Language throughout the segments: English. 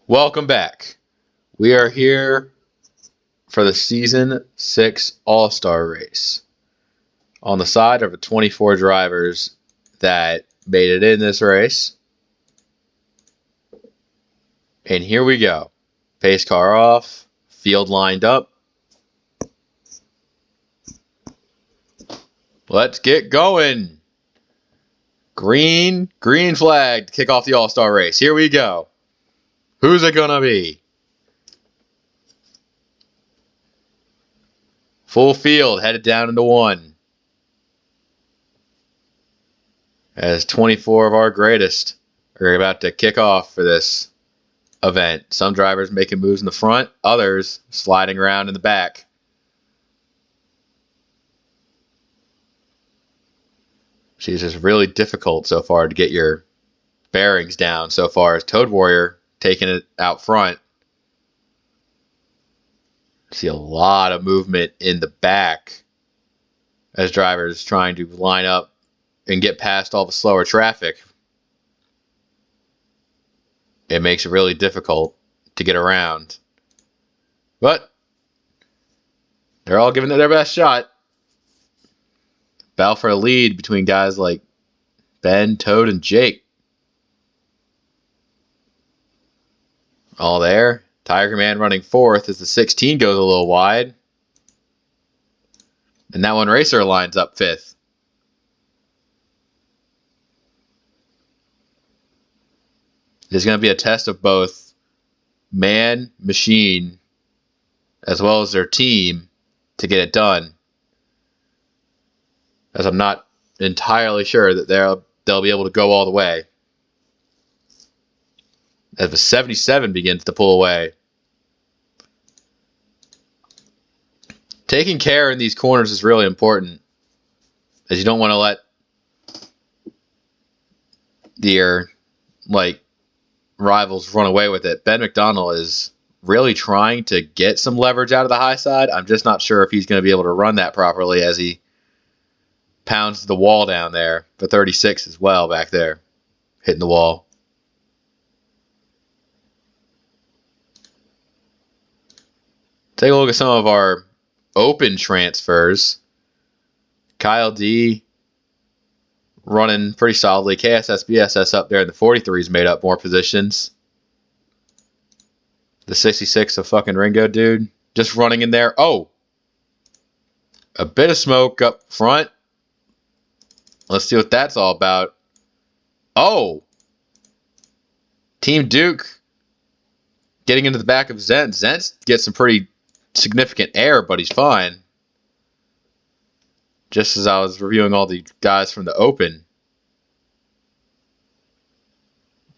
Welcome back. We are here for the Season 6 All-Star Race. On the side are the 24 drivers that made it in this race. And here we go. Pace car off. Field lined up. Let's get going. Green flag to kick off the All-Star Race. Here we go. Who's it gonna be? Full field headed down into one. As 24 of our greatest are about to kick off for this event. Some drivers making moves in the front, others sliding around in the back. It's just really difficult so far to get your bearings down so far as Toad Warrior taking it out front. See a lot of movement in the back as drivers trying to line up and get past all the slower traffic. It makes it really difficult to get around. But they're all giving it their best shot. Battle for a lead between guys like Ben, Toad, and Jake. All there. Tiger Man running fourth as the 16 goes a little wide. And that one racer lines up fifth. There's going to be a test of both man, machine, as well as their team to get it done. As I'm not entirely sure that they'll be able to go all the way. As the 77 begins to pull away. Taking care in these corners is really important, as you don't want to let your rivals run away with it. Ben McDonald is really trying to get some leverage out of the high side. I'm just not sure if he's going to be able to run that properly as he pounds the wall down there. For 36 as well back there, hitting the wall. Take a look at some of our open transfers. Kyle D running pretty solidly. KSS BSS up there in the 43s made up more positions. The 66 of fucking Ringo dude just running in there. Oh! A bit of smoke up front. Let's see what that's all about. Oh! Team Duke getting into the back of Zent. Zent gets some pretty significant air, but he's fine. Just as I was reviewing all the guys from the Open.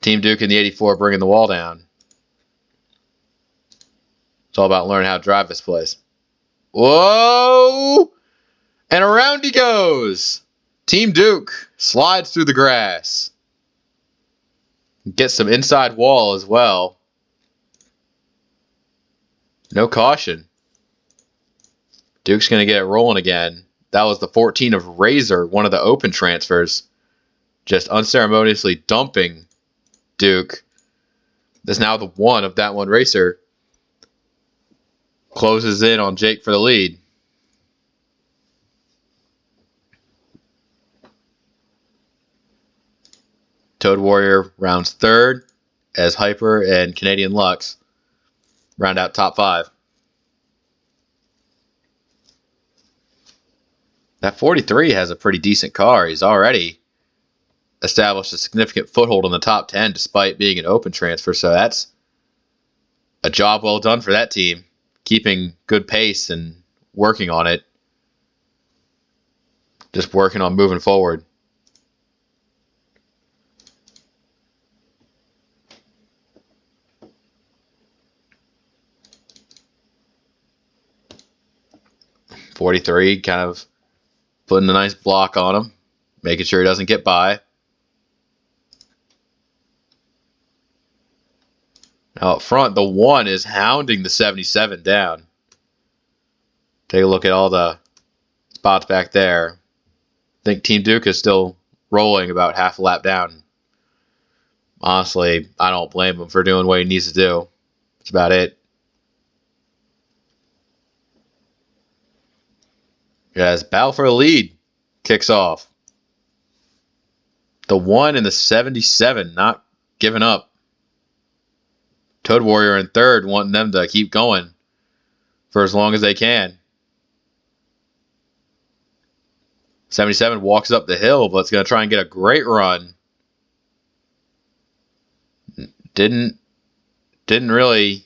Team Duke in the 84 bringing the wall down. It's all about learning how to drive this place. Whoa! And around he goes. Team Duke slides through the grass. Gets some inside wall as well. No caution. Duke's going to get it rolling again. That was the 14 of Razor, one of the open transfers. Just unceremoniously dumping Duke. There's now the 1 of that one racer. Closes in on Jake for the lead. Toad Warrior rounds third as Hyper and Canadian Lux round out top 5. That 43 has a pretty decent car. He's already established a significant foothold in the top 10 despite being an open transfer. So that's a job well done for that team. Keeping good pace and working on it. Just working on moving forward. .43 kind of putting a nice block on him, making sure he doesn't get by. Now up front, the 1 is hounding the 77 down. Take a look at all the spots back there. I think Team Duke is still rolling about half a lap down. Honestly, I don't blame him for doing what he needs to do. That's about it. As battle for the lead kicks off. The 1 and the 77 not giving up. Toad Warrior in third, wanting them to keep going for as long as they can. 77 walks up the hill, but it's going to try and get a great run. Didn't really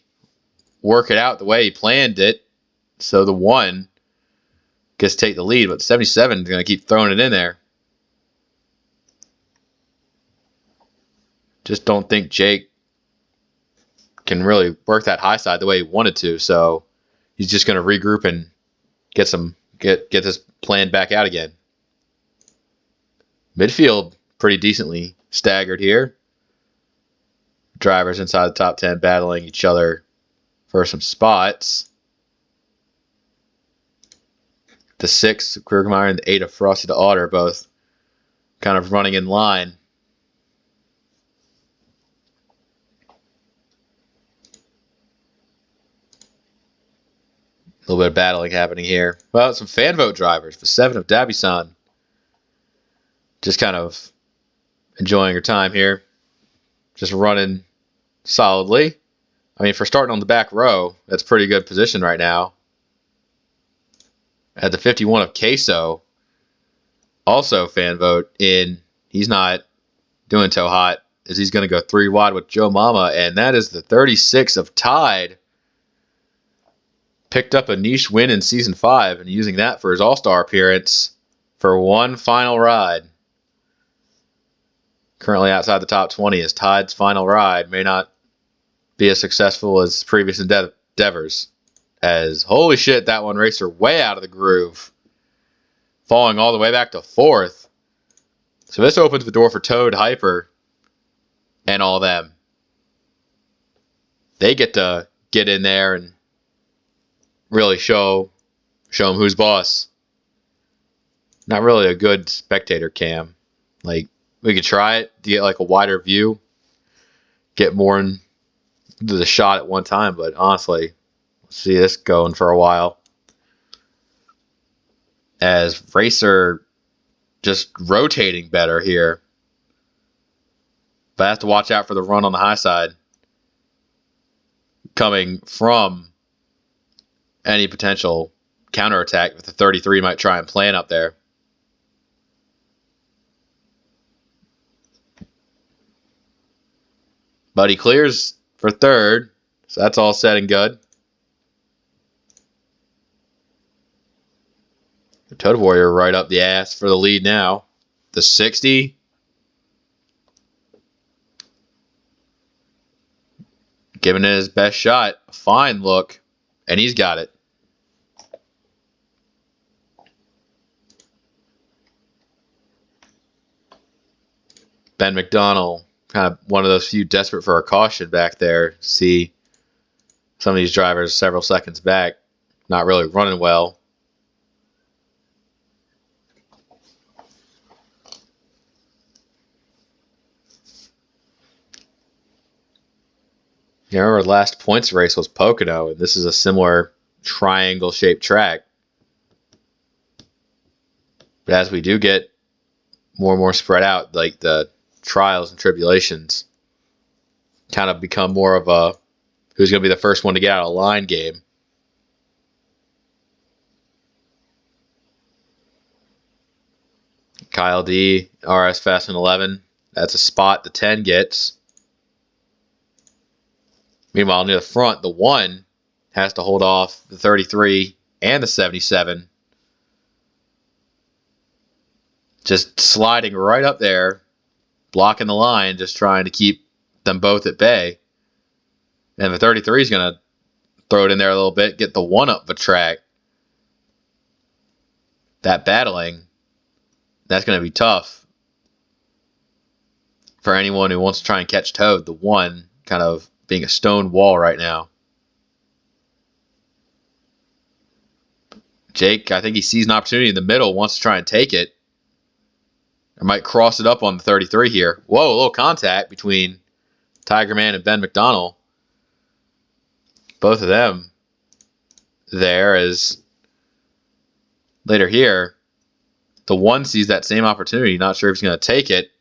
work it out the way he planned it. So the 1 gets to take the lead, but 77 is going to keep throwing it in there. Just don't think Jake can really work that high side the way he wanted to. So he's just going to regroup and get this plan back out again. Midfield pretty decently staggered here. Drivers inside the top 10 battling each other for some spots. The 6 of Krugmeyer and the 8 of Frosty the Otter both kind of running in line. A little bit of battling happening here. Well, some fan vote drivers. The 7 of Dabi-san. Just kind of enjoying her time here. Just running solidly. I mean, for starting on the back row, that's a pretty good position right now. At the 51 of Queso, also fan vote in. He's not doing so hot as he's going to go 3 wide with Joe Mama, and that is the 36 of Tide. Picked up a niche win in Season 5 and using that for his All-Star appearance for one final ride. Currently outside the top 20 as Tide's final ride may not be as successful as previous endeavors. As, holy shit, that one raced her way out of the groove. Falling all the way back to 4th. So this opens the door for Toad, Hyper, and all them. They get to get in there and really show them who's boss. Not really a good spectator cam. Like, we could try it to get like a wider view. Get more into the shot at one time, but honestly, let's see this going for a while. As Racer just rotating better here. But I have to watch out for the run on the high side. Coming from any potential counterattack that the 33 might try and plan up there. But he clears for 3rd, so that's all said and good. The Toad Warrior right up the ass for the lead now. The 60. Giving it his best shot. A fine look. And he's got it. Ben McDonald, kind of one of those few desperate for a caution back there. See some of these drivers several seconds back, not really running well. You remember the last points race was Pocono, and this is a similar triangle-shaped track. But as we do get more and more spread out, like the trials and tribulations kind of become more of a who's going to be the first one to get out of line game. Kyle D, RS Fast and 11. That's a spot the 10 gets. Meanwhile, near the front, the 1 has to hold off the 33 and the 77. Just sliding right up there, blocking the line, just trying to keep them both at bay. And the 33 is going to throw it in there a little bit, get the 1 up the track. That battling, that's going to be tough for anyone who wants to try and catch Toad. The 1 kind of being a stone wall right now. Jake, I think he sees an opportunity in the middle, wants to try and take it. Or might cross it up on the 33 here. Whoa, a little contact between Tiger Man and Ben McDonald. Both of them there as later here. The 1 sees that same opportunity. Not sure if he's going to take it.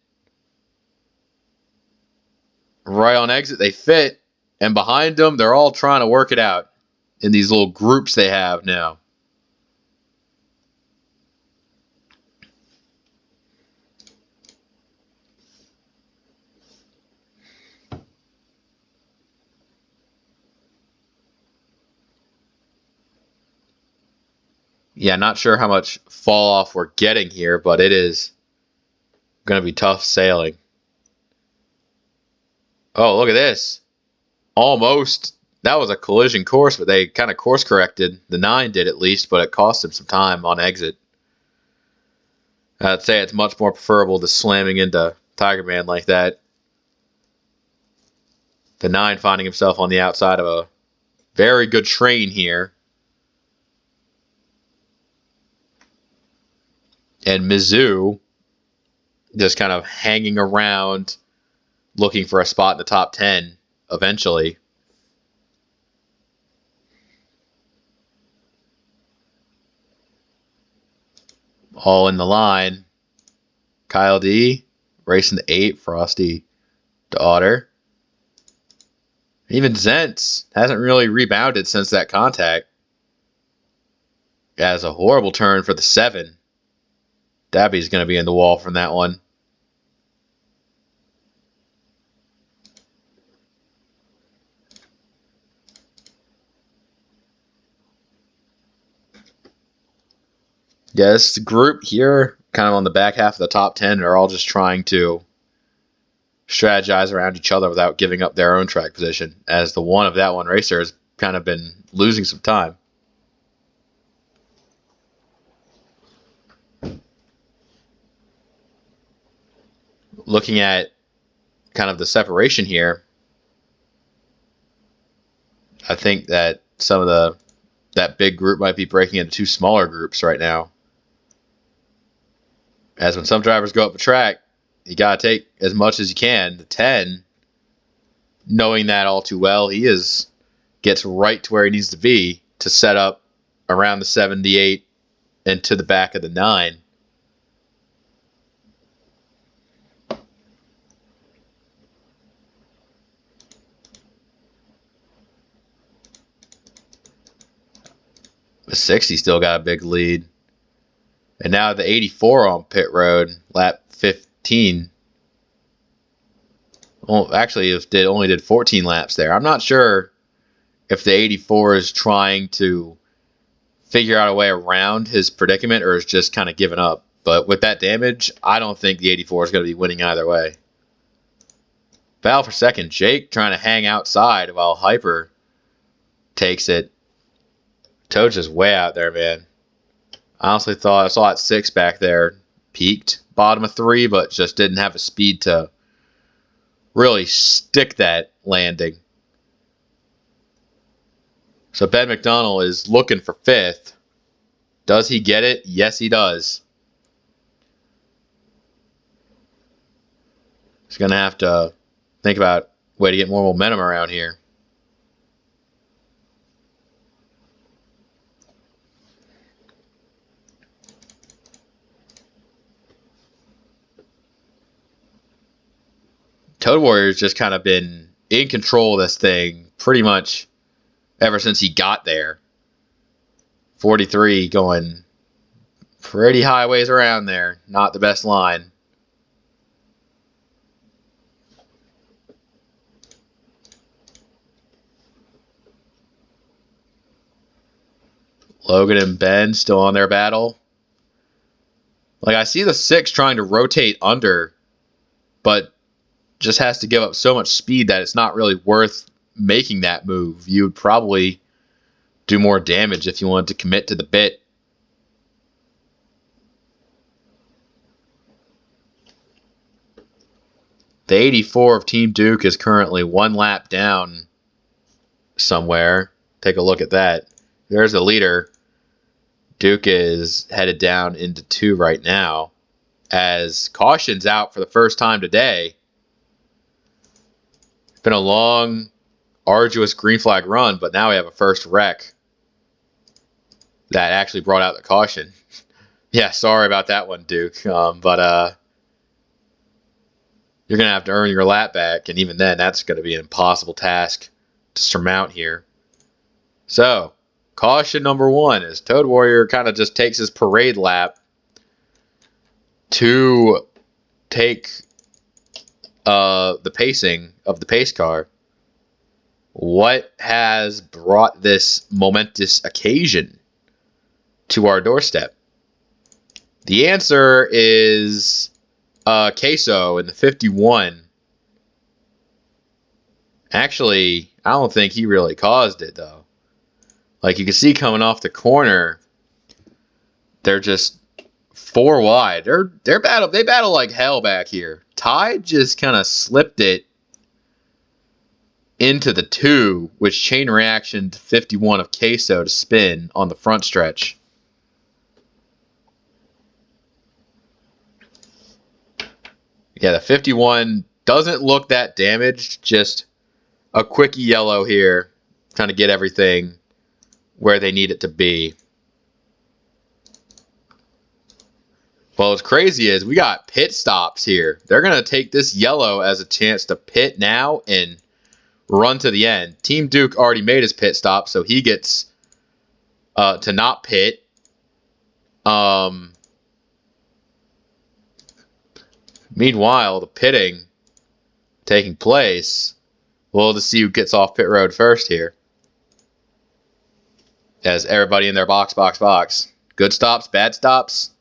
Right on exit, they fit. And behind them, they're all trying to work it out in these little groups they have now. Yeah, not sure how much fall off we're getting here, but it is going to be tough sailing. Oh, look at this. Almost. That was a collision course, but they kind of course corrected. The 9 did at least, but it cost him some time on exit. I'd say it's much more preferable to slamming into Tiger Man like that. The 9 finding himself on the outside of a very good train here. And Mizzou just kind of hanging around, looking for a spot in the top 10 eventually. All in the line. Kyle D racing to 8, Frosty to Otter. Even Zentz hasn't really rebounded since that contact. Has a horrible turn for the 7. Dabby's going to be in the wall from that one. Yeah, this group here, kind of on the back half of the top 10, are all just trying to strategize around each other without giving up their own track position, as the 1 of that 1 racer has kind of been losing some time. Looking at kind of the separation here, I think that some of that big group might be breaking into 2 smaller groups right now. As when some drivers go up a track, you got to take as much as you can. The 10, knowing that all too well, gets right to where he needs to be to set up around the 78 and to the back of the 9. The 60 still got a big lead. And now the 84 on pit road, lap 15. Well, actually, it only did 14 laps there. I'm not sure if the 84 is trying to figure out a way around his predicament or is just kind of giving up. But with that damage, I don't think the 84 is going to be winning either way. Battle for second. Jake trying to hang outside while Hyper takes it. Toad's just way out there, man. I honestly thought I saw that 6 back there. Peaked bottom of 3, but just didn't have the speed to really stick that landing. So Ben McDonald is looking for 5th. Does he get it? Yes, he does. He's going to have to think about a way to get more momentum around here. Toad Warrior's just kind of been in control of this thing pretty much ever since he got there. 43 going pretty high ways around there. Not the best line. Logan and Ben still on their battle. Like, I see the 6 trying to rotate under, but just has to give up so much speed that it's not really worth making that move. You would probably do more damage if you wanted to commit to the bit. The 84 of Team Duke is currently 1 lap down somewhere. Take a look at that. There's the leader. Duke is headed down into 2 right now. as caution's out for the first time today. It's been a long, arduous green flag run, but now we have a first wreck that actually brought out the caution. Yeah, sorry about that one, Duke. But you're going to have to earn your lap back, and even then, that's going to be an impossible task to surmount here. So, caution number 1 is Toad Warrior kind of just takes his parade lap to take the pacing of the pace car. What has brought this momentous occasion to our doorstep? The answer is Queso in the 51. Actually, I don't think he really caused it, though. Like you can see coming off the corner, they're just 4 wide. They battle like hell back here. Ty just kind of slipped it into the 2, which chain reaction to 51 of Queso to spin on the front stretch. Yeah, the 51 doesn't look that damaged. Just a quickie yellow here, trying to get everything where they need it to be. Well, what's crazy is we got pit stops here. They're going to take this yellow as a chance to pit now and run to the end. Team Duke already made his pit stop, so he gets to not pit. Meanwhile, the pitting taking place. We'll just see who gets off pit road first here. As everybody in their box. Good stops, bad stops.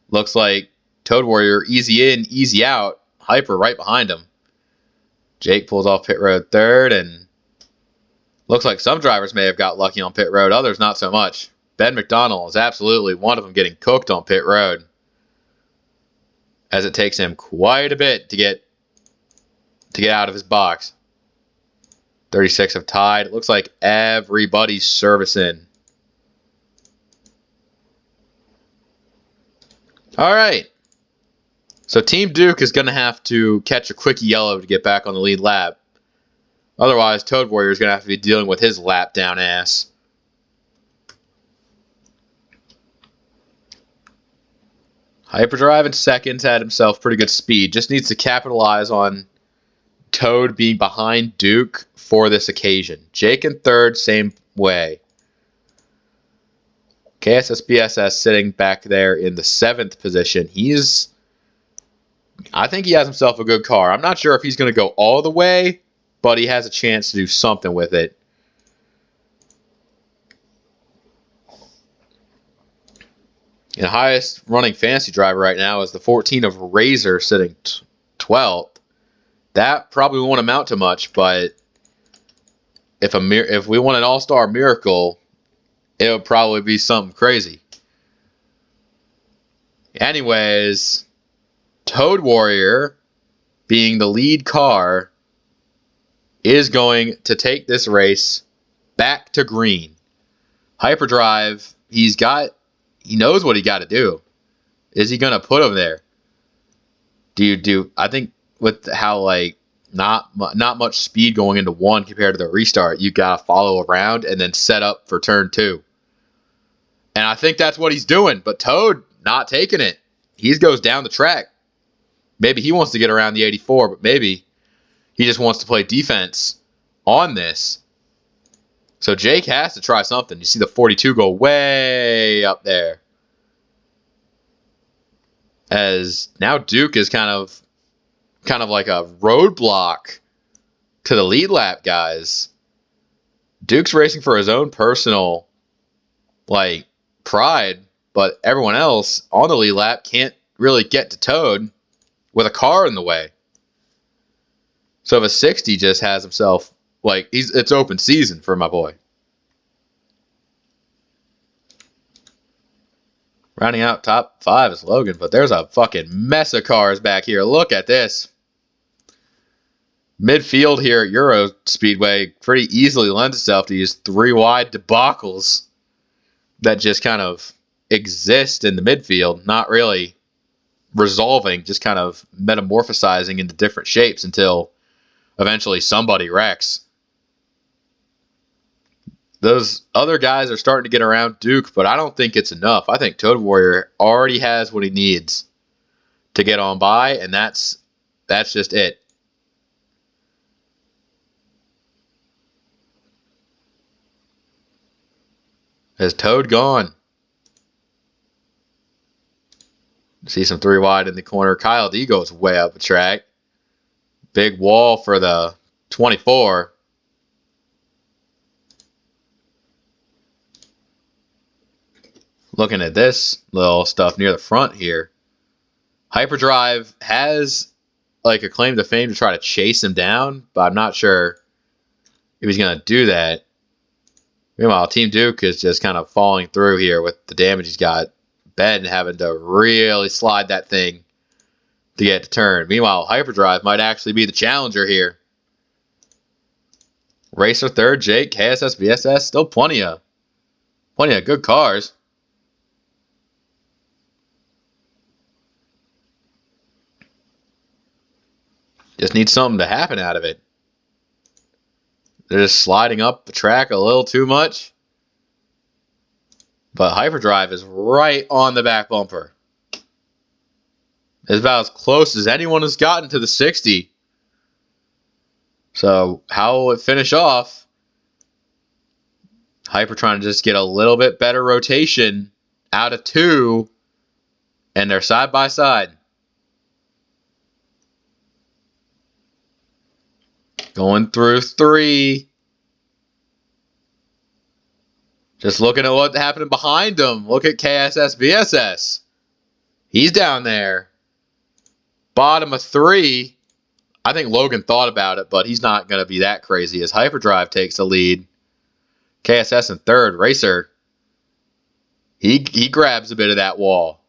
Looks like Toad Warrior easy in, easy out. Hyper right behind him. Jake pulls off pit road third, and looks like some drivers may have got lucky on pit road, others not so much. Ben McDonald is absolutely one of them getting cooked on pit road, as it takes him quite a bit to get out of his box. 36 have tied. It looks like everybody's servicing. All right. So Team Duke is going to have to catch a quick yellow to get back on the lead lap. Otherwise, Toad Warrior is going to have to be dealing with his lap down ass. Hyperdrive in seconds had himself pretty good speed. Just needs to capitalize on Toad being behind Duke for this occasion. Jake in third, same way. KSS-BSS sitting back there in the 7th position. I think he has himself a good car. I'm not sure if he's going to go all the way, but he has a chance to do something with it. And the highest running fantasy driver right now is the 14 of Razor sitting 12th. That probably won't amount to much, but if we want an all-star miracle, it would probably be something crazy. Anyways, Toad Warrior, being the lead car, is going to take this race back to green. Hyperdrive, he knows what he got to do. Is he going to put him there? I think with how not much speed going into 1 compared to the restart, you got to follow around and then set up for turn 2. And I think that's what he's doing, but Toad not taking it. He goes down the track. Maybe he wants to get around the 84, but maybe he just wants to play defense on this. So Jake has to try something. You see the 42 go way up there. As now Duke is kind of like a roadblock to the lead lap guys. Duke's racing for his own personal pride, but everyone else on the lead lap can't really get to Toad with a car in the way. So if a 60 just has himself, it's open season for my boy. Rounding out top 5 is Logan, but there's a fucking mess of cars back here. Look at this. Midfield here at Euro Speedway pretty easily lends itself to these 3 wide debacles that just kind of exist in the midfield, not really resolving, just kind of metamorphosizing into different shapes until eventually somebody wrecks. Those other guys are starting to get around Duke, but I don't think it's enough. I think Toad Warrior already has what he needs to get on by, and that's just it. Has Toad gone? See some 3 wide in the corner. Kyle D goes way up the track. Big wall for the 24. Looking at this little stuff near the front here. Hyperdrive has like a claim to fame to try to chase him down, but I'm not sure if he's going to do that. Meanwhile, Team Duke is just kind of falling through here with the damage he's got. Ben having to really slide that thing to get it to turn. Meanwhile, Hyperdrive might actually be the challenger here. Racer third, Jake, KSS, BSS, still plenty of good cars. Just need something to happen out of it. They're just sliding up the track a little too much. But Hyperdrive is right on the back bumper. It's about as close as anyone has gotten to the 60. So how will it finish off? Hyper trying to just get a little bit better rotation out of 2. And they're side by side. Going through 3. Just looking at what happened behind him. Look at KSS BSS. He's down there. Bottom of 3. I think Logan thought about it, but he's not going to be that crazy as Hyperdrive takes the lead. KSS in third. Racer. He grabs a bit of that wall.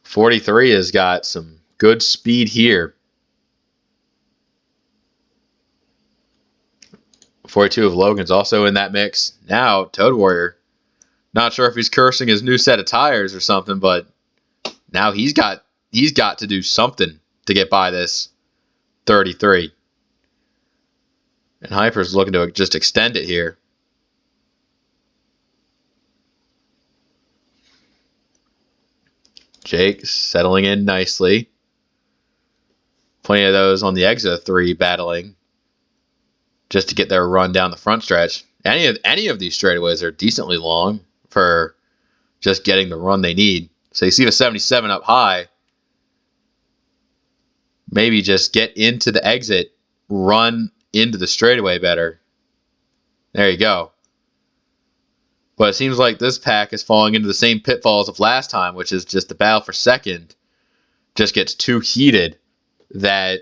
43 has got some good speed here. 42 of Logan's also in that mix. Now, Toad Warrior. Not sure if he's cursing his new set of tires or something, but now he's got to do something to get by this 33. And Hyper's looking to just extend it here. Jake settling in nicely. Plenty of those on the exit of 3 battling just to get their run down the front stretch. Any of these straightaways are decently long for just getting the run they need. So you see the 77 up high. Maybe just get into the exit, run into the straightaway better. There you go. But it seems like this pack is falling into the same pitfalls of last time, which is just the battle for second just gets too heated that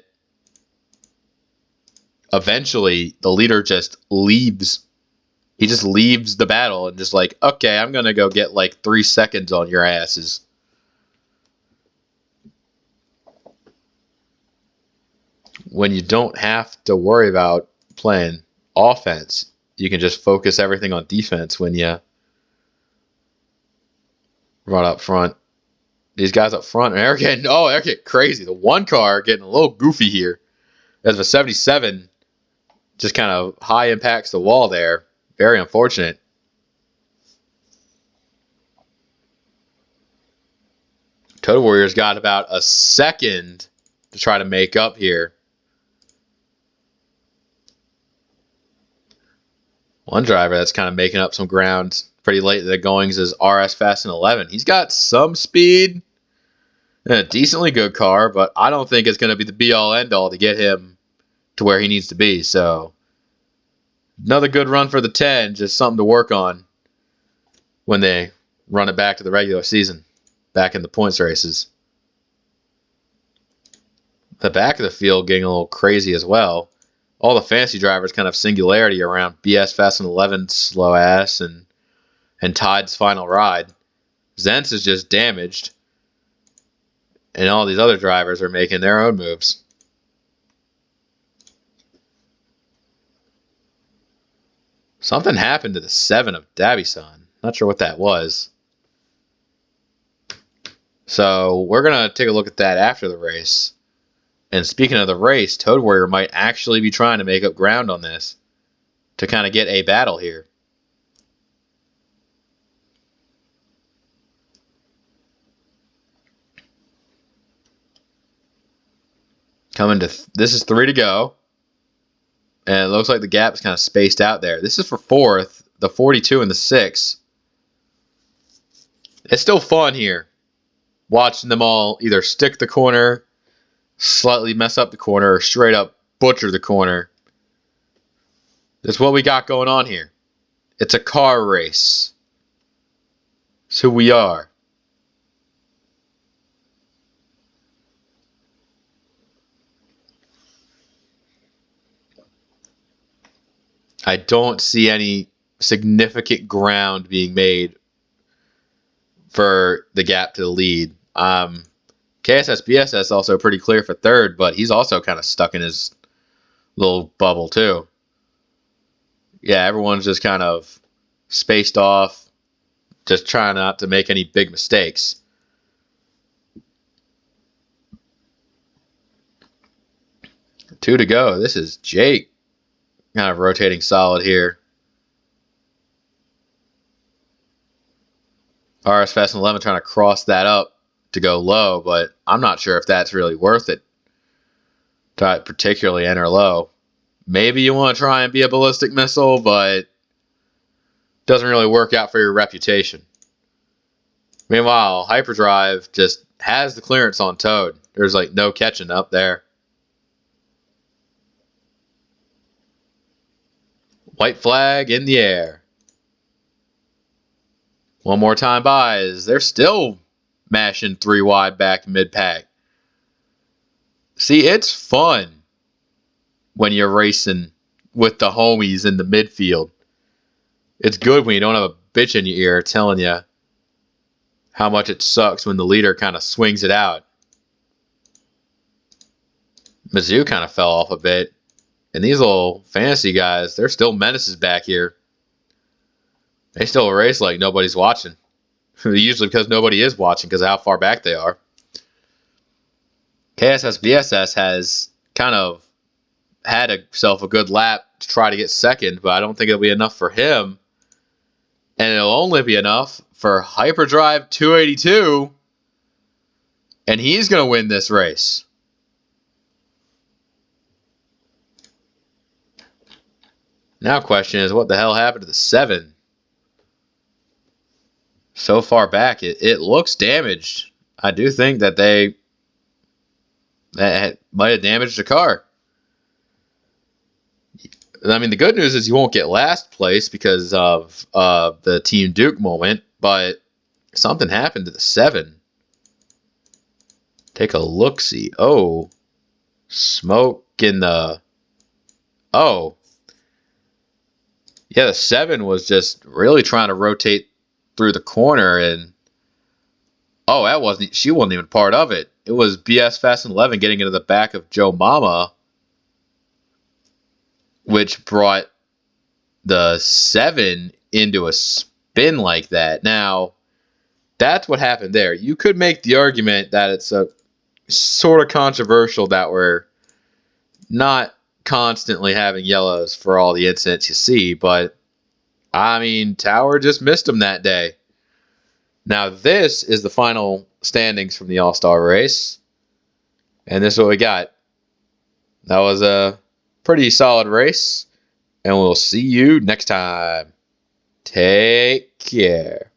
eventually the leader just leaves. He just leaves the battle and just like, okay, I'm going to go get like 3 seconds on your asses. When you don't have to worry about playing offense, you can just focus everything on defense when you run up front. These guys up front, they're getting crazy. The one car getting a little goofy here as the 77 just kind of high impacts the wall there. Very unfortunate. Toad Warrior's got about a second to try to make up here. One driver that's kind of making up some ground pretty late in the goings is RS Fast and 11. He's got some speed and a decently good car, but I don't think it's going to be the be-all, end-all to get him to where he needs to be. So another good run for the 10, just something to work on when they run it back to the regular season, back in the points races. The back of the field getting a little crazy as well. All the fancy drivers kind of singularity around BS Fast and 11 slow ass and Tide's final ride. Zentz is just damaged. And all these other drivers are making their own moves. Something happened to the 7 of Dabby-san. Not sure what that was. So we're going to take a look at that after the race. And speaking of the race, Toad Warrior might actually be trying to make up ground on this to kind of get a battle here. This is 3 to go. And it looks like the gap is kind of spaced out there. This is for 4th, the 42 and the 6. It's still fun here, watching them all either stick the corner, slightly mess up the corner, or straight up butcher the corner. That's what we got going on here. It's a car race. It's who we are. I don't see any significant ground being made for the gap to the lead. KSS BSS also pretty clear for 3rd, but he's also kind of stuck in his little bubble too. Yeah, everyone's just kind of spaced off, just trying not to make any big mistakes. Two to go. This is Jake kind of rotating solid here. RS Fast and 11 trying to cross that up to go low, but I'm not sure if that's really worth it. To particularly enter low. Maybe you want to try and be a ballistic missile, but it doesn't really work out for your reputation. Meanwhile, Hyperdrive just has the clearance on Toad. There's like no catching up there. White flag in the air. One more time buys. They're still mashing 3 wide back mid-pack. See, it's fun when you're racing with the homies in the midfield. It's good when you don't have a bitch in your ear telling you how much it sucks when the leader kind of swings it out. Mizzou kind of fell off a bit. And these little fantasy guys, they're still menaces back here. They still race like nobody's watching. Usually because nobody is watching because of how far back they are. KSS BSS has kind of had himself a good lap to try to get 2nd, but I don't think it'll be enough for him. And it'll only be enough for Hyperdrive 282. And he's going to win this race. Now question is, what the hell happened to the 7? So far back, it looks damaged. I do think that that might have damaged the car. I mean, the good news is you won't get last place because of the Team Duke moment, but something happened to the 7. Take a look-see. Oh, smoke in the... Oh. Yeah, the 7 was just really trying to rotate through the corner, and oh, she wasn't even part of it. It was BS Fast and 11 getting into the back of Joe Mama, which brought the 7 into a spin like that. Now, that's what happened there. You could make the argument that it's a sort of controversial that we're not constantly having yellows for all the incidents you see, but I mean, Tower just missed him that day. Now, this is the final standings from the All-Star race, and this is what we got. That was a pretty solid race, and we'll see you next time. Take care.